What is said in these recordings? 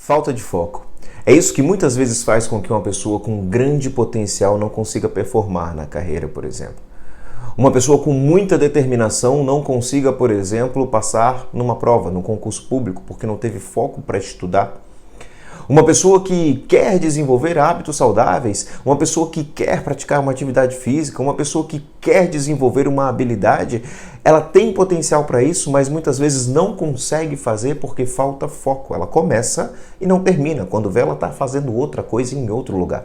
Falta de foco. É isso que muitas vezes faz com que uma pessoa com grande potencial não consiga performar na carreira, por exemplo. Uma pessoa com muita determinação não consiga, por exemplo, passar numa prova, num concurso público, porque não teve foco para estudar. Uma pessoa que quer desenvolver hábitos saudáveis, uma pessoa que quer praticar uma atividade física, uma pessoa que quer desenvolver uma habilidade, ela tem potencial para isso, mas muitas vezes não consegue fazer porque falta foco. Ela começa e não termina. Quando vê, ela está fazendo outra coisa em outro lugar.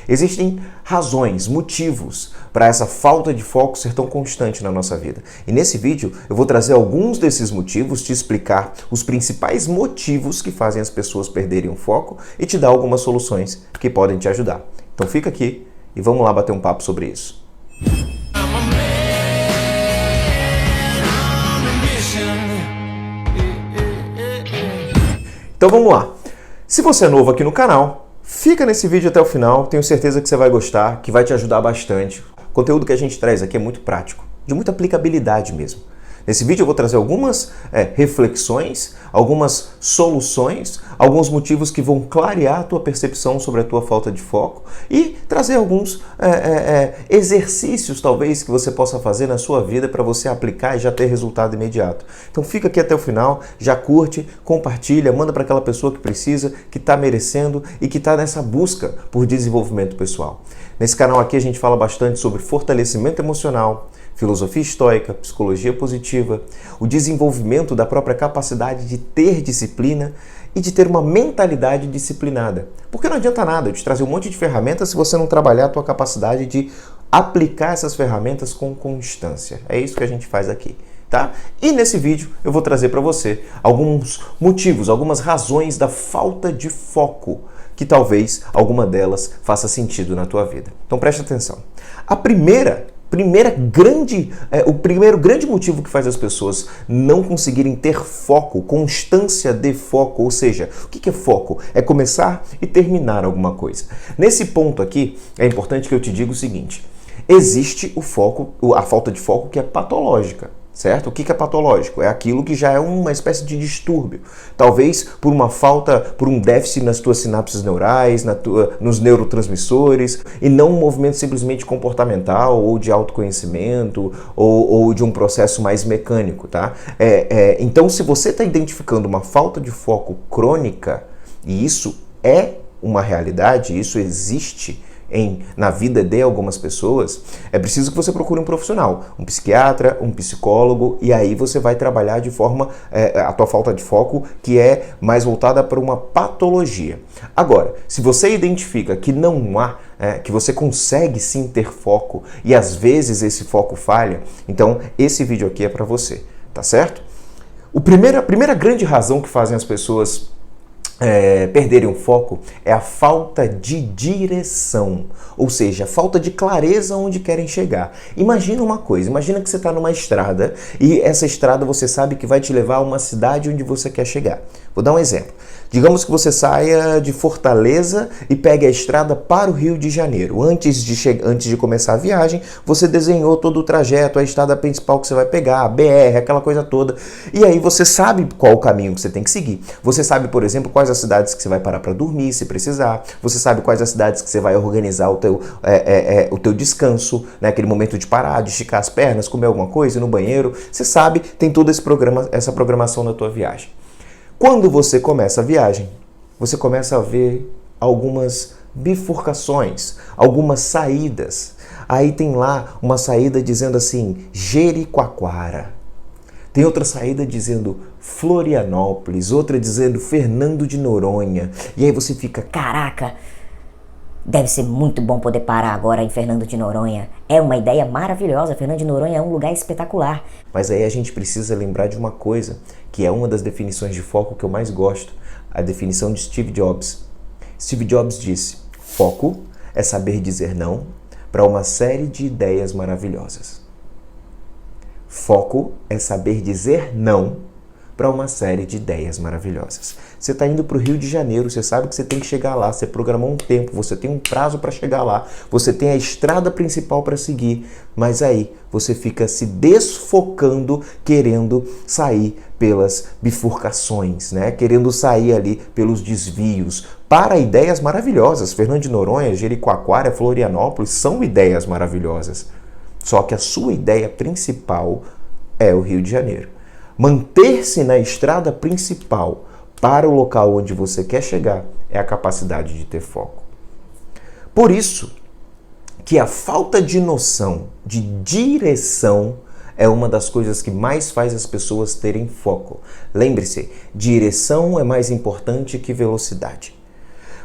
Existem razões, motivos para essa falta de foco ser tão constante na nossa vida. E nesse vídeo eu vou trazer alguns desses motivos, te explicar os principais motivos que fazem as pessoas perderem o foco e te dar algumas soluções que podem te ajudar. Então fica aqui e vamos lá bater um papo sobre isso. Então vamos lá. Se você é novo aqui no canal, fica nesse vídeo até o final, tenho certeza que você vai gostar, que vai te ajudar bastante. O conteúdo que a gente traz aqui é muito prático, de muita aplicabilidade mesmo. Nesse vídeo eu vou trazer algumas reflexões, algumas soluções, alguns motivos que vão clarear a tua percepção sobre a tua falta de foco e trazer alguns exercícios talvez que você possa fazer na sua vida para você aplicar e já ter resultado imediato. Então fica aqui até o final, já curte, compartilha, manda para aquela pessoa que precisa, que está merecendo e que está nessa busca por desenvolvimento pessoal. Nesse canal aqui a gente fala bastante sobre fortalecimento emocional, filosofia estoica, psicologia positiva, o desenvolvimento da própria capacidade de ter disciplina e de ter uma mentalidade disciplinada. Porque não adianta nada eu te trazer um monte de ferramentas se você não trabalhar a tua capacidade de aplicar essas ferramentas com constância. É isso que a gente faz aqui, tá? E nesse vídeo eu vou trazer para você alguns motivos, algumas razões da falta de foco, que talvez alguma delas faça sentido na tua vida. Então preste atenção. O primeiro grande motivo que faz as pessoas não conseguirem ter foco, constância de foco, ou seja, o que é foco? É começar e terminar alguma coisa. Nesse ponto aqui, é importante que eu te diga o seguinte: existe o foco, a falta de foco que é patológica. Certo? O que é patológico? É aquilo que já é uma espécie de distúrbio. Talvez por uma falta, por um déficit nas tuas sinapses neurais, nos neurotransmissores, e não um movimento simplesmente comportamental ou de autoconhecimento ou de um processo mais mecânico, tá? Então, se você está identificando uma falta de foco crônica, e isso é uma realidade, isso existe na vida de algumas pessoas, é preciso que você procure um profissional, um psiquiatra, um psicólogo, e aí você vai trabalhar de forma, a tua falta de foco, que é mais voltada para uma patologia. Agora, se você identifica que não há, que você consegue sim ter foco, e às vezes esse foco falha, então esse vídeo aqui é para você, tá certo? A primeira grande razão que fazem as pessoas perderem o foco é a falta de direção, ou seja, a falta de clareza onde querem chegar. Imagina uma coisa, imagina que você está numa estrada e essa estrada você sabe que vai te levar a uma cidade onde você quer chegar. Vou dar um exemplo. Digamos que você saia de Fortaleza e pegue a estrada para o Rio de Janeiro. Antes de começar a viagem, você desenhou todo o trajeto, a estrada principal que você vai pegar, a BR, aquela coisa toda. E aí você sabe qual o caminho que você tem que seguir. Você sabe, por exemplo, quais as cidades que você vai parar para dormir, se precisar. Você sabe quais as cidades que você vai organizar o teu descanso, né? Aquele momento de parar, de esticar as pernas, comer alguma coisa, ir no banheiro. Você sabe, tem toda essa programação na tua viagem. Quando você começa a viagem, você começa a ver algumas bifurcações, algumas saídas. Aí tem lá uma saída dizendo assim, Jericoacoara. Tem outra saída dizendo Florianópolis, outra dizendo Fernando de Noronha. E aí você fica, caraca, deve ser muito bom poder parar agora em Fernando de Noronha. É uma ideia maravilhosa, Fernando de Noronha é um lugar espetacular. Mas aí a gente precisa lembrar de uma coisa, que é uma das definições de foco que eu mais gosto, a definição de Steve Jobs. Steve Jobs disse, foco é saber dizer não para uma série de ideias maravilhosas. Foco é saber dizer não para uma série de ideias maravilhosas. Você está indo para o Rio de Janeiro, você sabe que você tem que chegar lá, você programou um tempo, você tem um prazo para chegar lá, você tem a estrada principal para seguir, mas aí você fica se desfocando, querendo sair pelas bifurcações, né? Querendo sair ali pelos desvios, para ideias maravilhosas. Fernando de Noronha, Jericoacoara, Florianópolis são ideias maravilhosas. Só que a sua ideia principal é o Rio de Janeiro. Manter-se na estrada principal para o local onde você quer chegar é a capacidade de ter foco. Por isso que a falta de noção de direção é uma das coisas que mais faz as pessoas terem foco. Lembre-se, direção é mais importante que velocidade.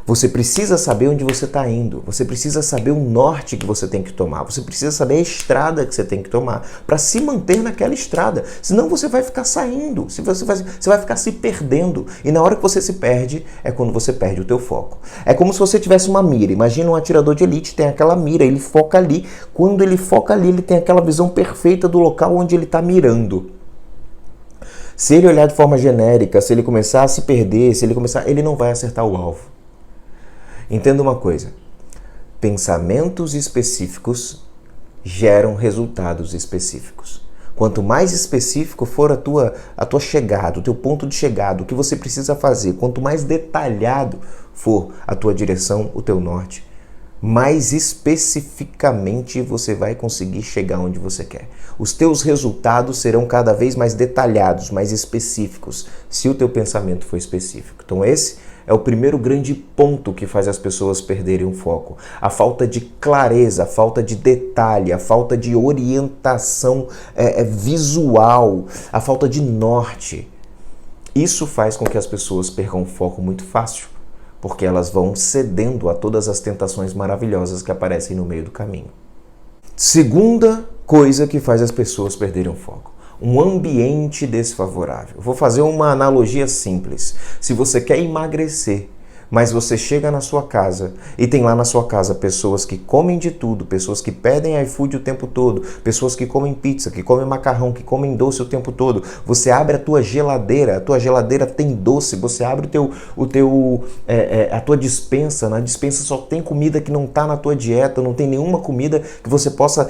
Você precisa saber onde você está indo, você precisa saber o norte que você tem que tomar, você precisa saber a estrada que você tem que tomar para se manter naquela estrada, senão você vai ficar saindo, você vai ficar se perdendo, e na hora que você se perde é quando você perde o teu foco. É como se você tivesse uma mira, imagina um atirador de elite, tem aquela mira, ele foca ali, quando ele foca ali ele tem aquela visão perfeita do local onde ele está mirando. Se ele olhar de forma genérica, se ele começar a se perder, ele não vai acertar o alvo. Entenda uma coisa, pensamentos específicos geram resultados específicos. Quanto mais específico for a tua chegada, o teu ponto de chegada, o que você precisa fazer, quanto mais detalhado for a tua direção, o teu norte, mais especificamente você vai conseguir chegar onde você quer. Os teus resultados serão cada vez mais detalhados, mais específicos, se o teu pensamento for específico. Então esse é o primeiro grande ponto que faz as pessoas perderem o foco. A falta de clareza, a falta de detalhe, a falta de orientação visual, a falta de norte. Isso faz com que as pessoas percam o foco muito fácil, porque elas vão cedendo a todas as tentações maravilhosas que aparecem no meio do caminho. Segunda coisa que faz as pessoas perderem o foco: um ambiente desfavorável. Vou fazer uma analogia simples. Se você quer emagrecer, mas você chega na sua casa e tem lá na sua casa pessoas que comem de tudo, pessoas que pedem iFood o tempo todo, pessoas que comem pizza, que comem macarrão, que comem doce o tempo todo. Você abre a tua geladeira tem doce, você abre a tua dispensa, na dispensa só tem comida que não está na tua dieta, não tem nenhuma comida que você possa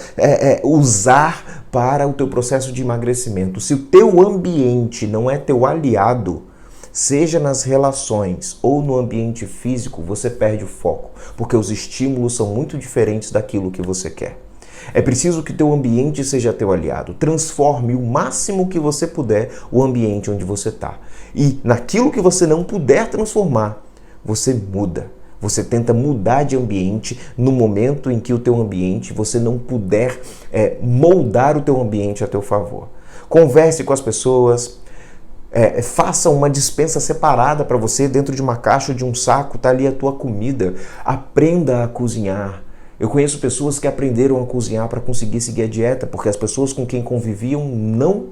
usar para o teu processo de emagrecimento. Se o teu ambiente não é teu aliado, seja nas relações ou no ambiente físico, você perde o foco, porque os estímulos são muito diferentes daquilo que você quer. É preciso que teu ambiente seja teu aliado. Transforme o máximo que você puder o ambiente onde você está. E naquilo que você não puder transformar, você muda. Você tenta mudar de ambiente no momento em que o teu ambiente, você não puder moldar o teu ambiente a teu favor. Converse com as pessoas. Faça uma dispensa separada para você, dentro de uma caixa, de um saco, tá ali a tua comida. Aprenda a cozinhar. Eu conheço pessoas que aprenderam a cozinhar para conseguir seguir a dieta, porque as pessoas com quem conviviam não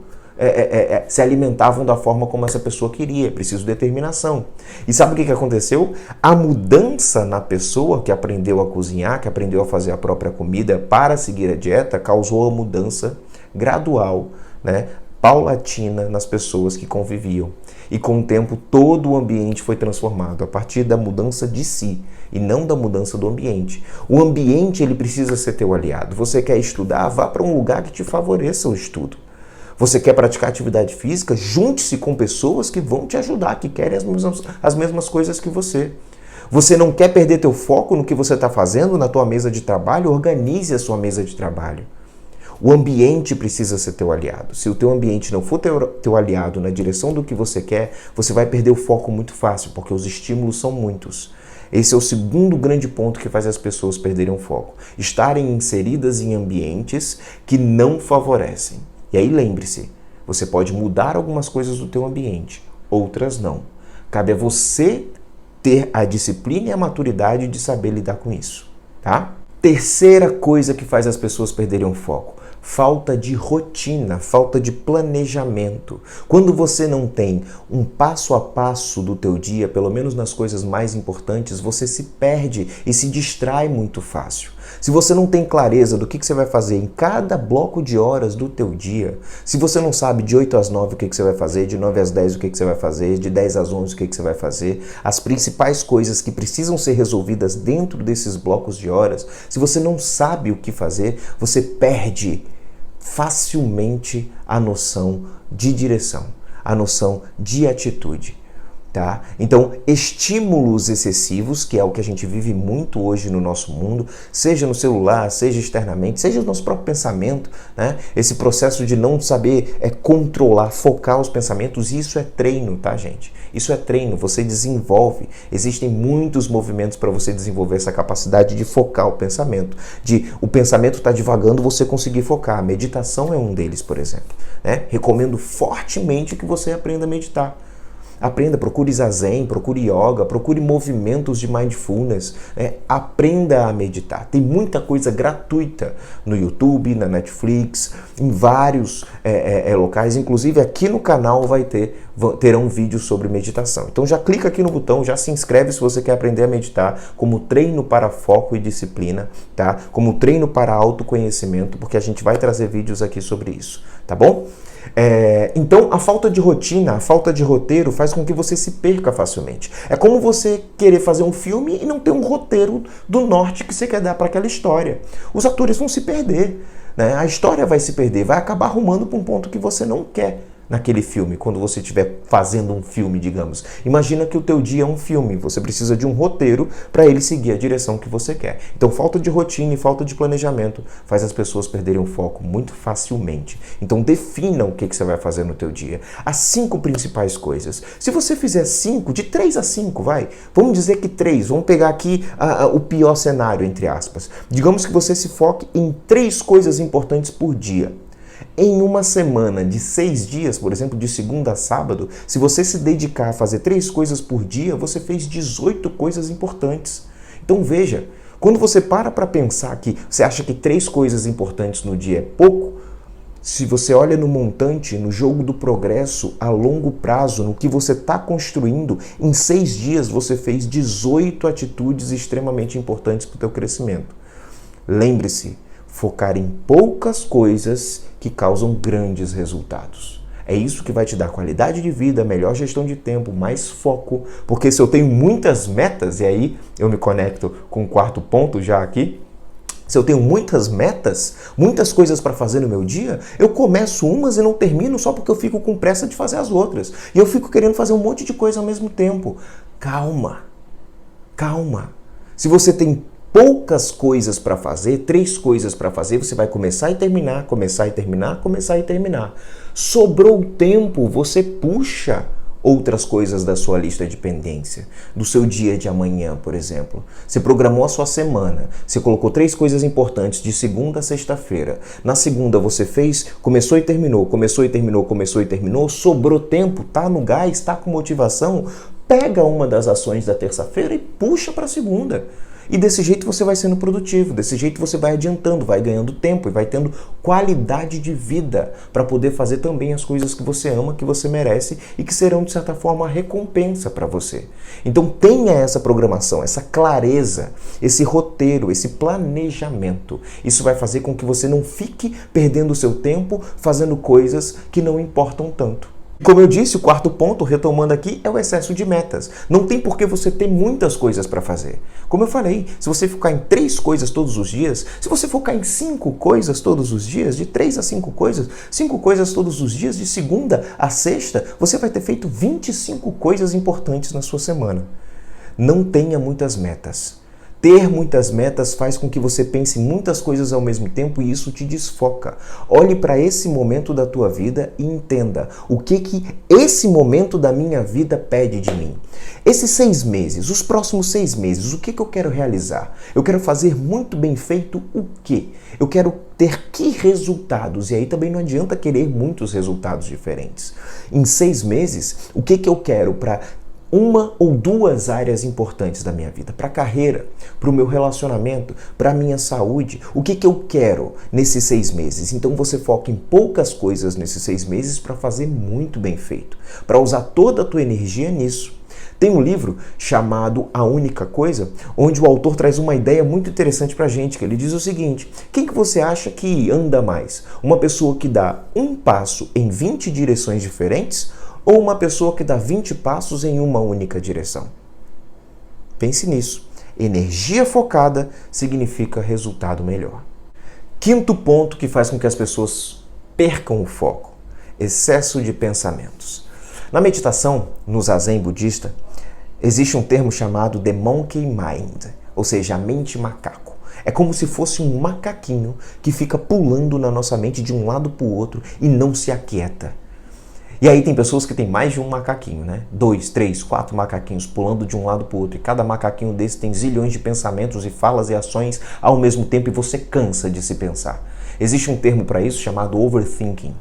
se alimentavam da forma como essa pessoa queria. É preciso determinação. E sabe o que aconteceu? A mudança na pessoa que aprendeu a cozinhar, que aprendeu a fazer a própria comida para seguir a dieta, causou a mudança gradual, né? Paulatina nas pessoas que conviviam. E com o tempo todo o ambiente foi transformado a partir da mudança de si e não da mudança do ambiente. O ambiente ele precisa ser teu aliado. Você quer estudar? Vá para um lugar que te favoreça o estudo. Você quer praticar atividade física? Junte-se com pessoas que vão te ajudar, que querem as mesmas coisas que você. Você não quer perder teu foco no que você está fazendo na tua mesa de trabalho? Organize a sua mesa de trabalho. O ambiente precisa ser teu aliado. Se o teu ambiente não for teu aliado na direção do que você quer, você vai perder o foco muito fácil, porque os estímulos são muitos. Esse é o segundo grande ponto que faz as pessoas perderem o foco. Estarem inseridas em ambientes que não favorecem. E aí lembre-se, você pode mudar algumas coisas do teu ambiente, outras não. Cabe a você ter a disciplina e a maturidade de saber lidar com isso, tá? Terceira coisa que faz as pessoas perderem o foco: falta de rotina, falta de planejamento. Quando você não tem um passo a passo do teu dia, pelo menos nas coisas mais importantes, você se perde e se distrai muito fácil. se você não tem clareza do que você vai fazer em cada bloco de horas do teu dia, se você não sabe de 8 às 9 o que você vai fazer, de 9 às 10 o que você vai fazer, de 10 às 11 o que você vai fazer, as principais coisas que precisam ser resolvidas dentro desses blocos de horas, se você não sabe o que fazer, você perde facilmente a noção de direção, a noção de atitude. Tá? Então, estímulos excessivos, que é o que a gente vive muito hoje no nosso mundo, seja no celular, seja externamente, seja no nosso próprio pensamento, né? Esse processo de não saber controlar, focar os pensamentos, isso é treino, tá, gente? Isso é treino, você desenvolve. Existem muitos movimentos para você desenvolver essa capacidade de focar o pensamento, de o pensamento estar divagando, você conseguir focar. A meditação é um deles, por exemplo, né? Recomendo fortemente que você aprenda a meditar. Aprenda, procure zazen, procure yoga, procure movimentos de mindfulness, aprenda a meditar. Tem muita coisa gratuita no YouTube, na Netflix, em vários locais, inclusive aqui no canal terão vídeos sobre meditação. Então já clica aqui no botão, já se inscreve se você quer aprender a meditar como treino para foco e disciplina, tá? Como treino para autoconhecimento, porque a gente vai trazer vídeos aqui sobre isso, tá bom? Então, a falta de rotina, a falta de roteiro faz com que você se perca facilmente. É como você querer fazer um filme e não ter um roteiro do norte que você quer dar para aquela história. Os atores vão se perder, né? A história vai se perder, vai acabar arrumando para um ponto que você não quer naquele filme, quando você estiver fazendo um filme, digamos. Imagina que o teu dia é um filme, você precisa de um roteiro para ele seguir a direção que você quer. Então, falta de rotina e falta de planejamento faz as pessoas perderem o foco muito facilmente. Então, defina o que você vai fazer no teu dia. As 5 principais coisas. Se você fizer 5, de 3 a 5, vamos dizer que 3, vamos pegar aqui o pior cenário, entre aspas. Digamos que você se foque em 3 coisas importantes por dia. Em uma semana de 6 dias, por exemplo, de segunda a sábado, se você se dedicar a fazer 3 coisas por dia, você fez 18 coisas importantes. Então veja, quando você para pensar que você acha que 3 coisas importantes no dia é pouco, se você olha no montante, no jogo do progresso, a longo prazo, no que você está construindo, em 6 dias você fez 18 atitudes extremamente importantes para o teu crescimento. Lembre-se, focar em poucas coisas que causam grandes resultados. É isso que vai te dar qualidade de vida, melhor gestão de tempo, mais foco, porque se eu tenho muitas metas, e aí eu me conecto com o 4º ponto já aqui, se eu tenho muitas metas, muitas coisas para fazer no meu dia, eu começo umas e não termino só porque eu fico com pressa de fazer as outras. E eu fico querendo fazer um monte de coisa ao mesmo tempo. Calma, calma. Se você tem poucas coisas para fazer, 3 coisas para fazer, você vai começar e terminar, começar e terminar, começar e terminar. Sobrou tempo, você puxa outras coisas da sua lista de pendência, do seu dia de amanhã, por exemplo. Você programou a sua semana, você colocou 3 coisas importantes de segunda a sexta-feira. Na segunda você fez, começou e terminou, começou e terminou, começou e terminou, sobrou tempo, tá no gás, tá com motivação, pega uma das ações da terça-feira e puxa para a segunda. E desse jeito você vai sendo produtivo, desse jeito você vai adiantando, vai ganhando tempo e vai tendo qualidade de vida para poder fazer também as coisas que você ama, que você merece e que serão, de certa forma, uma recompensa para você. Então tenha essa programação, essa clareza, esse roteiro, esse planejamento. Isso vai fazer com que você não fique perdendo o seu tempo fazendo coisas que não importam tanto. Como eu disse, o 4º ponto, retomando aqui, é o excesso de metas. Não tem por que você ter muitas coisas para fazer. Como eu falei, se você focar em 3 coisas todos os dias, se você focar em 5 coisas todos os dias, de 3 a 5 coisas, 5 coisas todos os dias, de segunda a sexta, você vai ter feito 25 coisas importantes na sua semana. Não tenha muitas metas. Ter muitas metas faz com que você pense em muitas coisas ao mesmo tempo e isso te desfoca. Olhe para esse momento da tua vida e entenda o que esse momento da minha vida pede de mim. Esses 6 meses, os próximos 6 meses, o que eu quero realizar? Eu quero fazer muito bem feito o quê? Eu quero ter que resultados? E aí também não adianta querer muitos resultados diferentes. Em 6 meses, o que eu quero para 1 ou 2 áreas importantes da minha vida, para a carreira, para o meu relacionamento, para a minha saúde, o que eu quero nesses 6 meses. Então você foca em poucas coisas nesses 6 meses para fazer muito bem feito, para usar toda a tua energia nisso. Tem um livro chamado A Única Coisa, onde o autor traz uma ideia muito interessante pra gente, que ele diz o seguinte: quem que você acha que anda mais? Uma pessoa que dá um passo em 20 direções diferentes ou uma pessoa que dá 20 passos em uma única direção? Pense nisso. Energia focada significa resultado melhor. Quinto ponto que faz com que as pessoas percam o foco: excesso de pensamentos. Na meditação, no zazen budista, existe um termo chamado The Monkey Mind, ou seja, a mente macaco. É como se fosse um macaquinho que fica pulando na nossa mente de um lado para o outro e não se aquieta. E aí tem pessoas que têm mais de um macaquinho, né? 2, 3, 4 macaquinhos pulando de um lado para o outro. E cada macaquinho desse tem zilhões de pensamentos e falas e ações ao mesmo tempo e você cansa de se pensar. Existe um termo para isso chamado overthinking.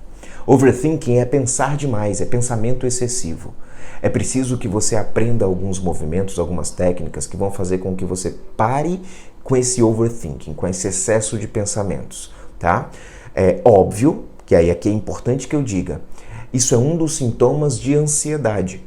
Overthinking é pensar demais, é pensamento excessivo. É preciso que você aprenda alguns movimentos, algumas técnicas que vão fazer com que você pare com esse overthinking, com esse excesso de pensamentos, tá? É óbvio que aí aqui é importante que eu diga, isso é um dos sintomas de ansiedade.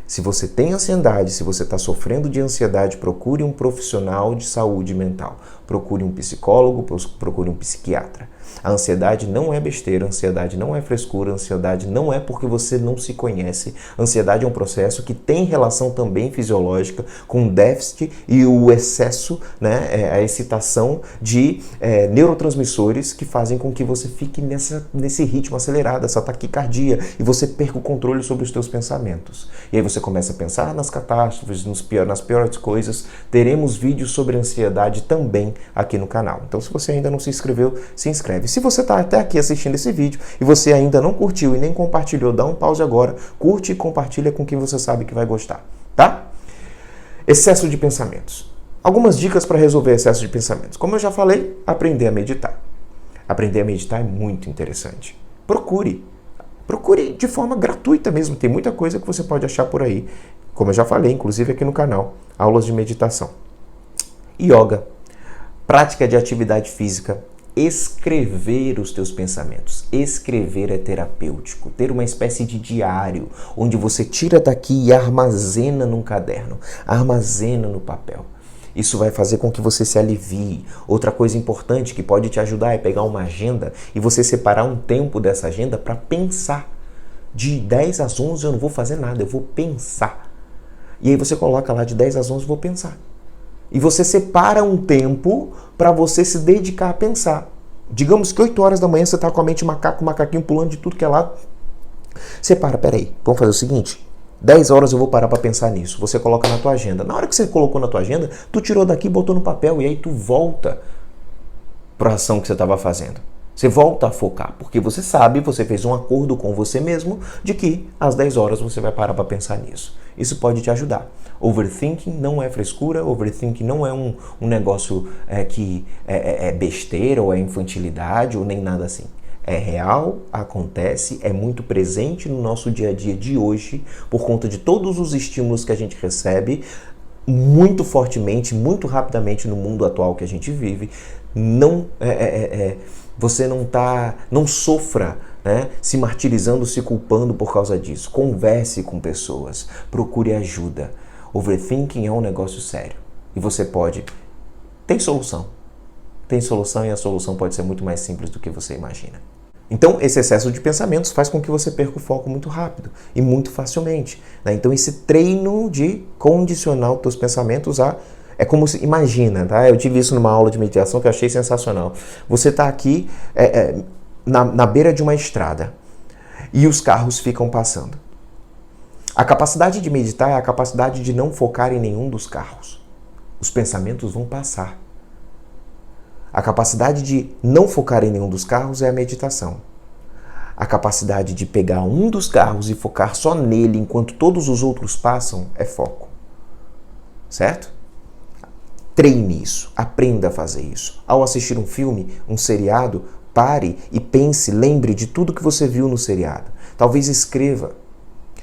Se você tem ansiedade, se você está sofrendo de ansiedade, procure um profissional de saúde mental. Procure um psicólogo, procure um psiquiatra. A ansiedade não é besteira, a ansiedade não é frescura, a ansiedade não é porque você não se conhece. A ansiedade é um processo que tem relação também fisiológica com o déficit e o excesso, né, a excitação de neurotransmissores que fazem com que você fique nesse ritmo acelerado, essa taquicardia, e você perca o controle sobre os seus pensamentos. E aí você começa a pensar nas catástrofes, nas piores coisas. Teremos vídeos sobre ansiedade também aqui no canal. Então, se você ainda não se inscreveu, se inscreve. Se você está até aqui assistindo esse vídeo e você ainda não curtiu e nem compartilhou, dá um pause agora, curte e compartilha com quem você sabe que vai gostar, tá? Excesso de pensamentos. Algumas dicas para resolver excesso de pensamentos. Como eu já falei, aprender a meditar. Aprender a meditar é muito interessante. Procure de forma gratuita mesmo. Tem muita coisa que você pode achar por aí. Como eu já falei, inclusive aqui no canal, aulas de meditação. Yoga, prática de atividade física, escrever os teus pensamentos. Escrever é terapêutico. Ter uma espécie de diário, onde você tira daqui e armazena num caderno, armazena no papel. Isso vai fazer com que você se alivie. Outra coisa importante que pode te ajudar é pegar uma agenda e você separar um tempo dessa agenda para pensar. De 10 às 11 eu não vou fazer nada, eu vou pensar. E aí você coloca lá de 10 às 11 eu vou pensar. E você separa um tempo para você se dedicar a pensar. Digamos que 8 horas da manhã você está com a mente macaquinho pulando de tudo que é lado. Separa, peraí, vamos fazer o seguinte. 10 horas eu vou parar para pensar nisso. Você coloca na tua agenda. Na hora que você colocou na tua agenda, tu tirou daqui e botou no papel. E aí tu volta para a ação que você estava fazendo. Você volta a focar, porque você sabe, você fez um acordo com você mesmo de que às 10 horas você vai parar para pensar nisso. Isso pode te ajudar. Overthinking não é frescura, overthinking não é um negócio que é besteira ou é infantilidade ou nem nada assim. É real, acontece, é muito presente no nosso dia a dia de hoje por conta de todos os estímulos que a gente recebe muito fortemente, muito rapidamente no mundo atual que a gente vive. Você não sofra, né, se martirizando, se culpando por causa disso. Converse com pessoas, procure ajuda. Overthinking é um negócio sério e você pode... Tem solução e a solução pode ser muito mais simples do que você imagina. Então, esse excesso de pensamentos faz com que você perca o foco muito rápido e muito facilmente, né? Então, esse treino de condicionar os teus pensamentos a... É como se... Imagina, tá? Eu tive isso numa aula de meditação que eu achei sensacional. Você está aqui na beira de uma estrada e os carros ficam passando. A capacidade de meditar é a capacidade de não focar em nenhum dos carros. Os pensamentos vão passar. A capacidade de não focar em nenhum dos carros é a meditação. A capacidade de pegar um dos carros e focar só nele enquanto todos os outros passam é foco. Certo? Treine isso, aprenda a fazer isso. Ao assistir um filme, um seriado, pare e pense, lembre de tudo que você viu no seriado. Talvez escreva.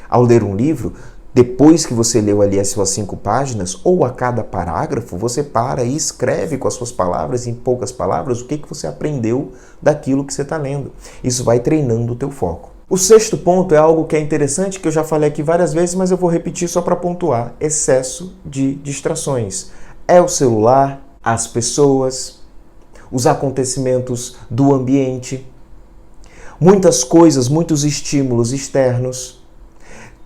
Ao ler um livro, depois que você leu ali as suas 5 páginas, ou a cada parágrafo, você para e escreve com as suas palavras, em poucas palavras, o que você aprendeu daquilo que você está lendo. Isso vai treinando o teu foco. O sexto ponto é algo que é interessante, que eu já falei aqui várias vezes, mas eu vou repetir só para pontuar: excesso de distrações. É o celular, as pessoas, os acontecimentos do ambiente, muitas coisas, muitos estímulos externos.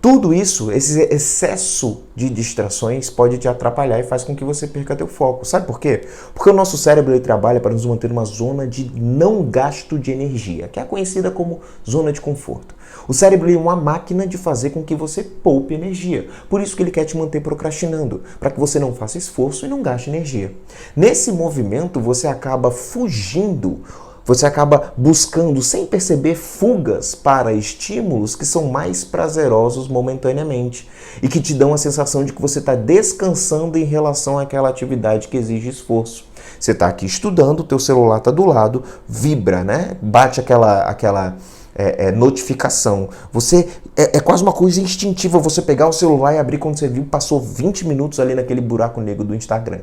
Tudo isso, esse excesso de distrações pode te atrapalhar e faz com que você perca teu foco. Sabe por quê? Porque o nosso cérebro ele trabalha para nos manter numa zona de não gasto de energia, que é conhecida como zona de conforto. O cérebro é uma máquina de fazer com que você poupe energia. Por isso que ele quer te manter procrastinando, para que você não faça esforço e não gaste energia. Nesse movimento, você acaba fugindo. Você acaba buscando, sem perceber, fugas para estímulos que são mais prazerosos momentaneamente e que te dão a sensação de que você está descansando em relação àquela atividade que exige esforço. Você está aqui estudando, o teu celular está do lado, vibra, né? Bate aquela notificação. Você é quase uma coisa instintiva você pegar o celular e abrir quando você viu, passou 20 minutos ali naquele buraco negro do Instagram.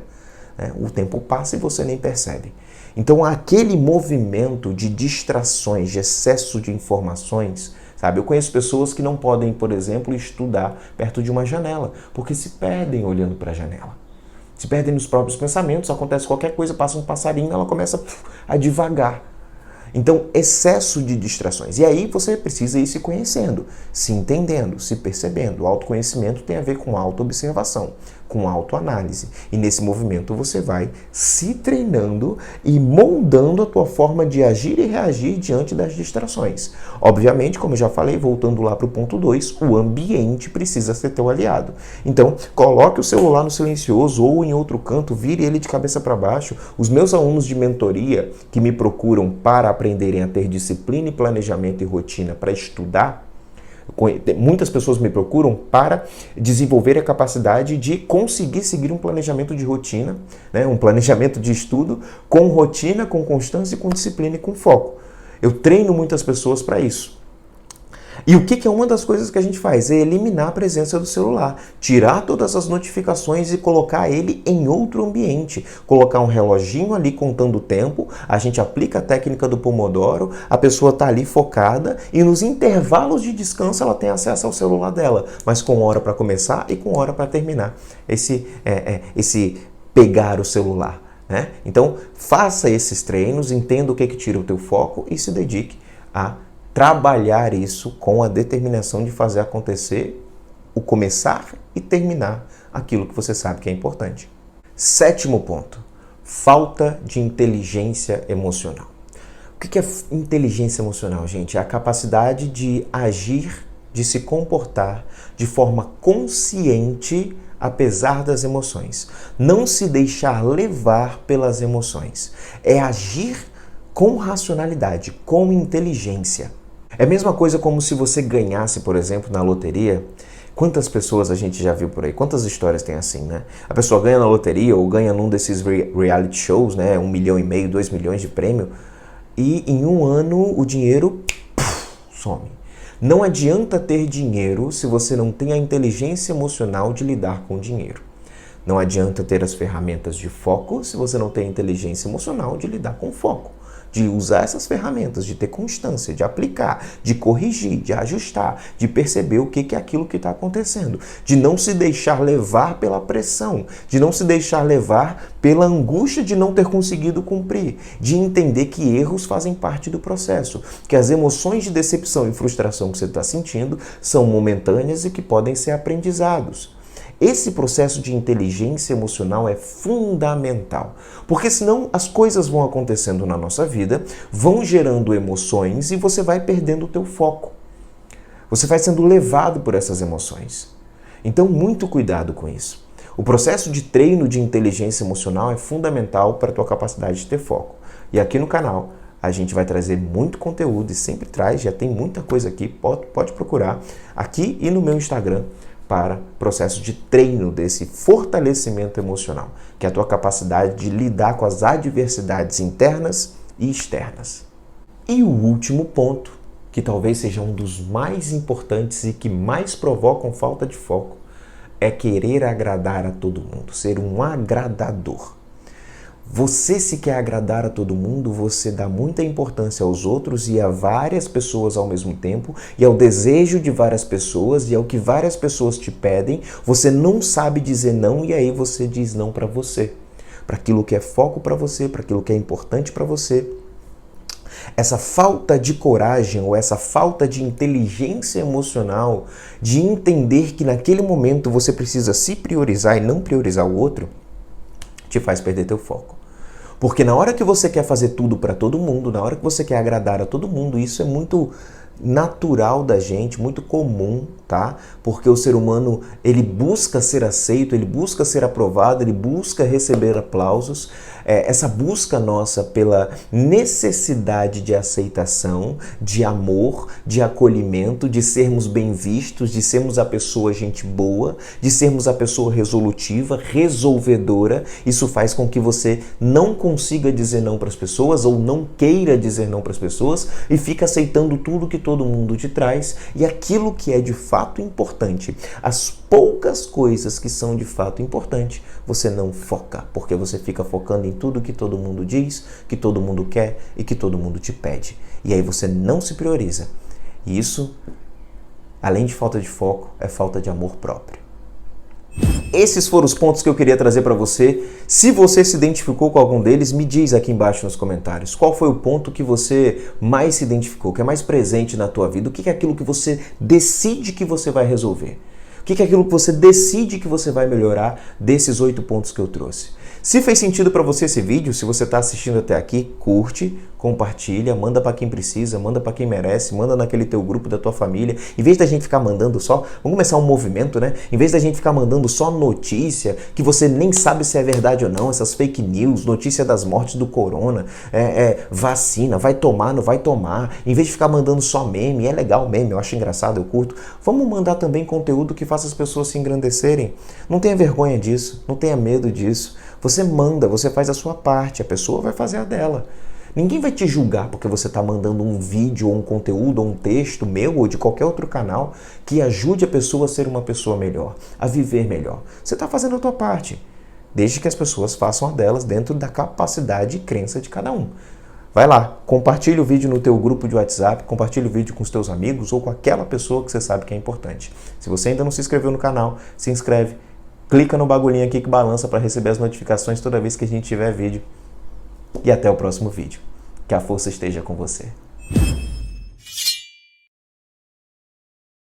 O tempo passa e você nem percebe. Então, aquele movimento de distrações, de excesso de informações, sabe? Eu conheço pessoas que não podem, por exemplo, estudar perto de uma janela, porque se perdem olhando para a janela. Se perdem nos próprios pensamentos, acontece qualquer coisa, passa um passarinho, ela começa a divagar. Então, excesso de distrações. E aí você precisa ir se conhecendo, se entendendo, se percebendo. O autoconhecimento tem a ver com autoobservação, com autoanálise. E nesse movimento você vai se treinando e moldando a tua forma de agir e reagir diante das distrações. Obviamente, como eu já falei, voltando lá para o ponto 2, o ambiente precisa ser teu aliado. Então, coloque o celular no silencioso ou em outro canto, vire ele de cabeça para baixo. Os meus alunos de mentoria que me procuram para aprenderem a ter disciplina e planejamento e rotina para estudar, muitas pessoas me procuram para desenvolver a capacidade de conseguir seguir um planejamento de rotina, né? Um planejamento de estudo com rotina, com constância, com disciplina e com foco. Eu treino muitas pessoas para isso. E o que é uma das coisas que a gente faz? É eliminar a presença do celular, tirar todas as notificações e colocar ele em outro ambiente. Colocar um reloginho ali contando o tempo, a gente aplica a técnica do Pomodoro, a pessoa está ali focada e nos intervalos de descanso ela tem acesso ao celular dela, mas com hora para começar e com hora para terminar esse pegar o celular. Né? Então, faça esses treinos, entenda o que tira o teu foco e se dedique a trabalhar isso com a determinação de fazer acontecer o começar e terminar aquilo que você sabe que é importante. Sétimo ponto, falta de inteligência emocional. O que é inteligência emocional, gente? É a capacidade de agir, de se comportar de forma consciente apesar das emoções. Não se deixar levar pelas emoções. É agir com racionalidade, com inteligência. É a mesma coisa como se você ganhasse, por exemplo, na loteria. Quantas pessoas a gente já viu por aí? Quantas histórias tem assim, né? A pessoa ganha na loteria ou ganha num desses reality shows, né? 1,5 milhão, 2 milhões de prêmio. E em um ano o dinheiro some. Não adianta ter dinheiro se você não tem a inteligência emocional de lidar com o dinheiro. Não adianta ter as ferramentas de foco se você não tem a inteligência emocional de lidar com o foco. De usar essas ferramentas, de ter constância, de aplicar, de corrigir, de ajustar, de perceber o que é aquilo que está acontecendo, de não se deixar levar pela pressão, de não se deixar levar pela angústia de não ter conseguido cumprir, de entender que erros fazem parte do processo, que as emoções de decepção e frustração que você está sentindo são momentâneas e que podem ser aprendizados. Esse processo de inteligência emocional é fundamental, porque senão as coisas vão acontecendo na nossa vida, vão gerando emoções e você vai perdendo o teu foco. Você vai sendo levado por essas emoções. Então, muito cuidado com isso. O processo de treino de inteligência emocional é fundamental para a tua capacidade de ter foco. E aqui no canal a gente vai trazer muito conteúdo e sempre traz, já tem muita coisa aqui, pode procurar aqui e no meu Instagram, para processo de treino desse fortalecimento emocional, que é a tua capacidade de lidar com as adversidades internas e externas. E o último ponto, que talvez seja um dos mais importantes e que mais provocam falta de foco, é querer agradar a todo mundo, ser um agradador. Você se quer agradar a todo mundo, você dá muita importância aos outros e a várias pessoas ao mesmo tempo, e ao desejo de várias pessoas e ao que várias pessoas te pedem, você não sabe dizer não e aí você diz não para você, para aquilo que é foco para você, para aquilo que é importante para você. Essa falta de coragem ou essa falta de inteligência emocional, de entender que naquele momento você precisa se priorizar e não priorizar o outro, te faz perder teu foco. Porque na hora que você quer fazer tudo para todo mundo, na hora que você quer agradar a todo mundo, isso é muito natural da gente, muito comum, tá? Porque o ser humano, ele busca ser aceito, ele busca ser aprovado, ele busca receber aplausos. Essa busca nossa pela necessidade de aceitação, de amor, de acolhimento, de sermos bem vistos, de sermos a pessoa gente boa, de sermos a pessoa resolutiva, resolvedora, isso faz com que você não consiga dizer não para as pessoas ou não queira dizer não para as pessoas e fica aceitando tudo que todo mundo te traz e aquilo que é de fato importante, as poucas coisas que são de fato importantes, você não foca, porque você fica focando em tudo que todo mundo diz, que todo mundo quer e que todo mundo te pede. E aí você não se prioriza. E isso, além de falta de foco, é falta de amor próprio. Esses foram os pontos que eu queria trazer para você. Se você se identificou com algum deles, me diz aqui embaixo nos comentários. Qual foi o ponto que você mais se identificou, que é mais presente na tua vida? O que é aquilo que você decide que você vai resolver? O que é aquilo que você decide que você vai melhorar desses 8 pontos que eu trouxe? Se fez sentido para você esse vídeo, se você está assistindo até aqui, curte, compartilha, manda para quem precisa, manda para quem merece, manda naquele teu grupo da tua família. Em vez da gente ficar mandando só, vamos começar um movimento, né? Em vez da gente ficar mandando só notícia, que você nem sabe se é verdade ou não, essas fake news, notícia das mortes do corona, vacina, vai tomar, não vai tomar. Em vez de ficar mandando só meme, é legal meme, eu acho engraçado, eu curto. Vamos mandar também conteúdo que faça as pessoas se engrandecerem. Não tenha vergonha disso, não tenha medo disso. Você manda, você faz a sua parte, a pessoa vai fazer a dela. Ninguém vai te julgar porque você está mandando um vídeo ou um conteúdo ou um texto meu ou de qualquer outro canal que ajude a pessoa a ser uma pessoa melhor, a viver melhor. Você está fazendo a tua parte, desde que as pessoas façam a delas dentro da capacidade e crença de cada um. Vai lá, compartilha o vídeo no teu grupo de WhatsApp, compartilha o vídeo com os teus amigos ou com aquela pessoa que você sabe que é importante. Se você ainda não se inscreveu no canal, se inscreve. Clica no bagulhinho aqui que balança para receber as notificações toda vez que a gente tiver vídeo. E até o próximo vídeo. Que a força esteja com você.